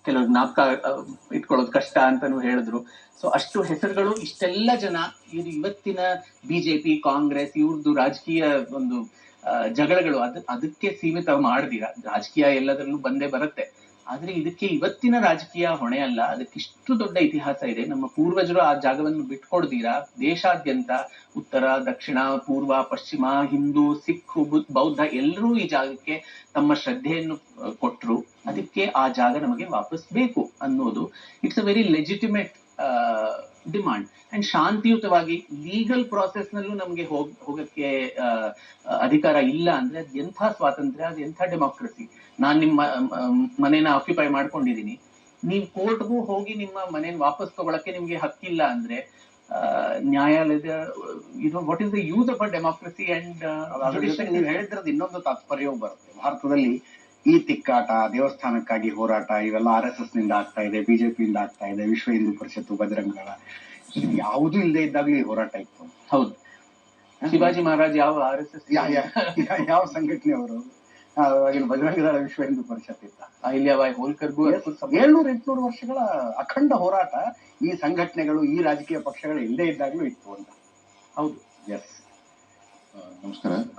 ಕೆಲವರು ಜ್ಞಾಪಕ ಇಟ್ಕೊಳ್ಳೋದು ಕಷ್ಟ ಅಂತಾನು ಹೇಳಿದ್ರು. ಸೊ ಅಷ್ಟು ಹೆಸರುಗಳು, ಇಷ್ಟೆಲ್ಲ ಜನ, ಇದು ಇವತ್ತಿನ ಬಿಜೆಪಿ ಕಾಂಗ್ರೆಸ್ ಇವ್ರದ್ದು ರಾಜಕೀಯ ಒಂದು ಜಗಳಗಳು ಅದಕ್ಕೆ ಸೀಮಿತ ಮಾಡ್ದಿರ. ರಾಜಕೀಯ ಎಲ್ಲದರಲ್ಲೂ ಬಂದೇ ಬರುತ್ತೆ, ಆದ್ರೆ ಇದಕ್ಕೆ ಇವತ್ತಿನ ರಾಜಕೀಯ ಹೊಣೆ ಅಲ್ಲ. ಅದಕ್ಕಿಷ್ಟು ದೊಡ್ಡ ಇತಿಹಾಸ ಇದೆ. ನಮ್ಮ ಪೂರ್ವಜರು ಆ ಜಾಗವನ್ನು ಬಿಟ್ಕೊಡ್ದಿರಾ ದೇಶಾದ್ಯಂತ ಉತ್ತರ, ದಕ್ಷಿಣ, ಪೂರ್ವ, ಪಶ್ಚಿಮ, ಹಿಂದೂ, ಸಿಖ್, ಬೌದ್ಧ ಎಲ್ಲರೂ ಈ ಜಾಗಕ್ಕೆ ತಮ್ಮ ಶ್ರದ್ಧೆಯನ್ನು ಕೊಟ್ರು. ಅದಕ್ಕೆ ಆ ಜಾಗ ನಮಗೆ ವಾಪಸ್ ಬೇಕು ಅನ್ನೋದು it's a very legitimate demand. And ಶಾಂತಿಯುತವಾಗಿ ಲೀಗಲ್ ಪ್ರಾಸೆಸ್ ನಲ್ಲೂ ನಮ್ಗೆ ಹೋಗಕ್ಕೆ ಅಧಿಕಾರ ಇಲ್ಲ ಅಂದ್ರೆ ಅದ್ ಎಂಥ ಸ್ವಾತಂತ್ರ್ಯ, ಅದ್ ಎಂಥ ಡೆಮಾಕ್ರಸಿ. ನಾನ್ ನಿಮ್ಮ ಮನೇನ ಆಕ್ಯುಪೈ ಮಾಡ್ಕೊಂಡಿದೀನಿ, ನೀವ್ ಕೋರ್ಟ್ಗೂ ಹೋಗಿ ನಿಮ್ಮ ಮನೇನ ವಾಪಸ್ ತಗೊಳಕ್ಕೆ ನಿಮ್ಗೆ ಹಕ್ಕಿಲ್ಲ ಅಂದ್ರೆ ನ್ಯಾಯಾಲಯದ what is the use of a democracy? And ನೀವು ಹೇಳಿದ್ರದ್ದು ಇನ್ನೊಂದು ತಾತ್ಪರ್ಯವೂ ಬರುತ್ತೆ. ಭಾರತದಲ್ಲಿ ಈ ತಿಕ್ಕಾಟ, ದೇವಸ್ಥಾನಕ್ಕಾಗಿ ಹೋರಾಟ ಇವೆಲ್ಲ RSS ನಿಂದ ಆಗ್ತಾ ಇದೆ, ಬಿಜೆಪಿಯಿಂದ ಆಗ್ತಾ ಇದೆ, ವಿಶ್ವ ಹಿಂದೂ ಪರಿಷತ್ತು, ಬಜರಂಗ ದಳ, ಯಾವುದೂ ಇಲ್ಲದೆ ಇದ್ದಾಗಲೂ ಈ ಹೋರಾಟ ಇತ್ತು. ಹೌದು. ಶಿವಾಜಿ ಮಹಾರಾಜ್ ಯಾವ RSS ಯಾವ ಸಂಘಟನೆ ಅವರು? ಬಜರಂಗ ದಳ, ವಿಶ್ವ ಹಿಂದೂ ಪರಿಷತ್ ಇತ್ತ. ಅಹಿಲ್ಯಾಬಾಯಿ ಹೋಲ್ಕರ್ಗೂ 700-800 ವರ್ಷಗಳ ಅಖಂಡ ಹೋರಾಟ ಈ ಸಂಘಟನೆಗಳು, ಈ ರಾಜಕೀಯ ಪಕ್ಷಗಳು ಇಲ್ಲದೆ ಇದ್ದಾಗಲೂ ಇತ್ತು ಅಂತ. ಹೌದು. ಎಸ್. ನಮಸ್ಕಾರ.